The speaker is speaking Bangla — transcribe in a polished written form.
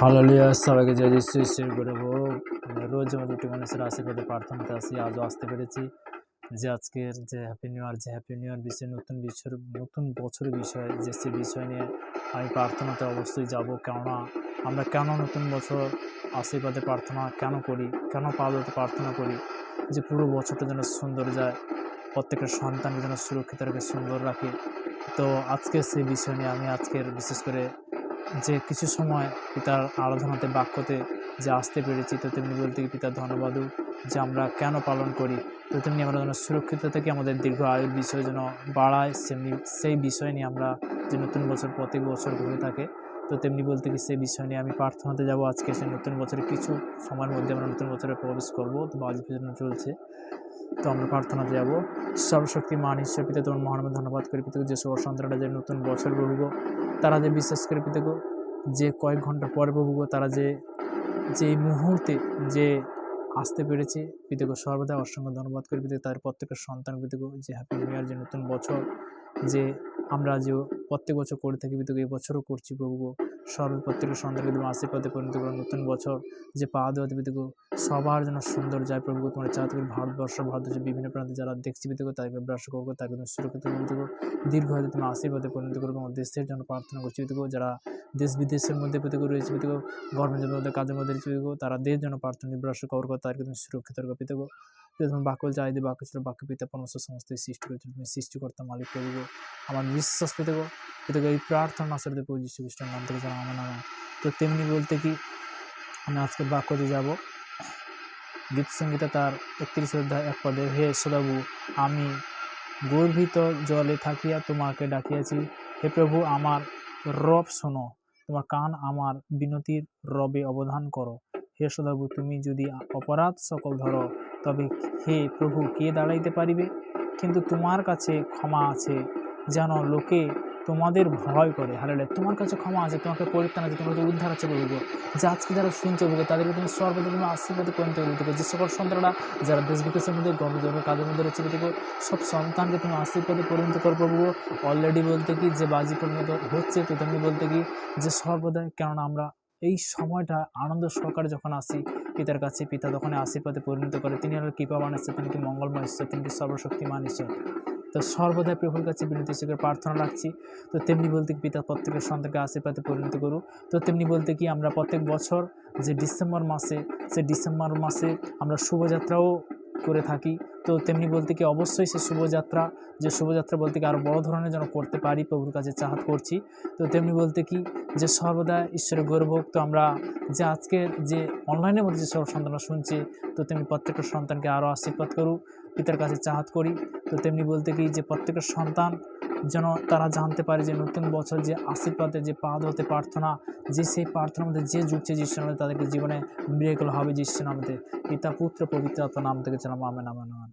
হালেলুয়া! সবাইকে জয় যিশু খ্রিস্টের করে হোক। রোজ আমাদের একটু মানুষের আশীর্বাদে প্রার্থনাতে আসি, আজও আসতে পেরেছি। যে আজকের যে হ্যাপি নিউ ইয়ার বিষয়ে নতুন বছরের বিষয় যে সে বিষয় নিয়ে আমি প্রার্থনাতে অবশ্যই যাব। কেননা আমরা কেন নতুন বছর আশীর্বাদে প্রার্থনা কেন করি, কেন পাওয়াতে প্রার্থনা করি, যে পুরো বছরটা যেন সুন্দর যায়, প্রত্যেকটা সন্তানকে যেন সুরক্ষিত রেখে সুন্দর রাখে। তো আজকের সেই বিষয় নিয়ে আমি আজকের বিশেষ করে যে কিছু সময় পিতার আরাধনাতে বাক্যতে যে আসতে পেরেছি, তো তেমনি বলতে কি পিতার ধন্যবাদও যে আমরা কেন পালন করি, তো তেমনি আমরা যেন সুরক্ষিত থেকে আমাদের দীর্ঘ আয়ুর বিষয় যেন বাড়ায়, সেই বিষয় নিয়ে আমরা যে নতুন বছর প্রত্যেক বছর হয়ে থাকে, তো তেমনি বলতে কি সেই বিষয় নিয়ে আমি প্রার্থনাতে যাব। আজকে সেই নতুন বছরে কিছু সময়ের মধ্যে আমরা নতুন বছরে প্রবেশ করব, তো বাজ পিছনে চলছে, তো আমরা প্রার্থনাতে যাব। সর্বশক্তিমান ঈশ্বর পিতা, তোমার মহানামে ধন্যবাদ করি পিতা, যে সব সন্তানরা যে নতুন বছর প্রভু তারা যে বিশ্বাস করে পিতা যে কয়েক ঘন্টা পরে প্রভু তারা যে মুহূর্তে যে আসতে পেরেছে পিতা সর্বদা অসংখ্য ধন্যবাদ করি পিতা, তাদের প্রত্যেকের সন্তান পিতা যে হ্যাপি নিউ ইয়ার, যে নতুন বছর যে আমরা যে প্রত্যেক বছর করে থাকি পিতা, এই বছরও করছি প্রভু প্রত্যেকের সন্তানকে তোমার আশীর্বাদে পরিণত করো। নতুন বছর যে পা দেওয়াতে পিতা সবার যেন সুন্দর যায় প্রভু, তোমার চাঁদ করে ভারতবর্ষের বিভিন্ন প্রান্তে যারা দেখছি পিতা তাদেরকে ব্রাশ করবো, তাকে তুমি সুরক্ষিত পিতা দীর্ঘ হয়তো তোমার আশীর্বাদে পরিণত করবো। আমার দেশের জন্য প্রার্থনা করছি পিতা, যারা দেশ বিদেশের মধ্যে পিতা রয়েছে পিতা, গভর্নমেন্টের মধ্যে কাজের মধ্যে রয়েছে পিতা, তারা দেশ জন্য প্রার্থনা ব্রাশ কবর করো, তাদেরকে তুমি সুরক্ষিত রাখো পিতা। তোমার বাক্য চাইদে বাক্য ছিল, বাক্য পিতা পরমেশ্ব সমস্ত সৃষ্টি করেছিল, তুমি সৃষ্টিকর্তা মালিক প্রভু। আমার বিশ্বাস পেতে এই প্রার্থনা আসলে প্রভু যীশু খ্রিস্টের নাম থেকে যেন আমার নামে। তো তেমনি বলতে কি আমি আজকে বাক্যতে যাব, গীত সংগীতা তার 31 অধ্যায় 1 পদে, হে সদাবু, আমি গর্ভিত জলে থাকিয়া তোমাকে ডাকিয়াছি, হে প্রভু আমার রব শোনো, তোমার কান আমার বিনতির রবে অবধান করো। হে সদাবু, তুমি যদি অপরাধ সকল ধরো, তবে হে প্রভু কে দাঁড়াইতে পারিবে? কিন্তু তোমার কাছে ক্ষমা আছে, যেন লোকে তোমাদের ভয় করে। হালেলুয়া! তোমার কাছে ক্ষমা আছে, তোমাকে পরিত্রাণ আছে, তোমার কাছে উদ্ধার আছে প্রভু। যে আজকে যারা শুনছে প্রভু, তাদেরকে তুমি সর্বদা তুমি আশীর্বাদে পরিণত করবে। যে সকল সন্তানরা যারা দেশ বিদেশের মধ্যে গর্ভজন্মের কাজের মধ্যে রয়েছে প্রভু, সব সন্তানকে তুমি আশীর্বাদে পরিণত করো প্রভু। অলরেডি বলতে কি যে বাজি পরিণত হচ্ছে, তো তেমনি বলতে কি যে সর্বদা, কেননা আমরা এই সময়টা আনন্দ সহকারে যখন আসি পিতার কাছে, পিতা তখন আশীর্বাদে পরিণত করে। তিনি হলেন কৃপাবান ঈশ্বর, তিনি কি মঙ্গলময় ঈশ্বর, তিনি কি সর্বশক্তিমান ঈশ্বর। তো সর্বদাই প্রভুর কাছে বিনতি করে প্রার্থনা রাখছি। তো তেমনি বলতে কি পিতা প্রত্যেকের সন্তানকে আশীর্বাদে পরিণত করুক। তো তেমনি বলতে কি আমরা প্রত্যেক বছর যে ডিসেম্বর মাসে আমরা শুভযাত্রাও করে থাকি। তো তেমনি বলতে কি অবশ্যই সে শুভযাত্রা বলতে কি আরও বড় ধরনের যেন করতে পারি, প্রভুর কাছে চাহাত করছি। তো তেমনি বলতে কি যে সর্বদা ঈশ্বরের গৌরব। তো আমরা যে আজকের যে অনলাইনের মধ্যে যে সব সন্তানরা শুনছে, তো তেমনি প্রত্যেকটা সন্তানকে আরও আশীর্বাদ করুক, পিতার কাছে চাহাত করি। তো তেমনি বলতে কি যে প্রত্যেকটা সন্তান যেন তারা জানতে পারে যে নতুন বছর যে আশীর্বাদে যে পা ধরতে প্রার্থনা, যে সেই প্রার্থনার মধ্যে যে জুটছে যিশুর নামে, তাদেরকে জীবনে মিরাকল হবে যিশুর নামে। পিতা পুত্র পবিত্র আত্মার নাম থেকে চালাম, আমেন আমেন আমেন।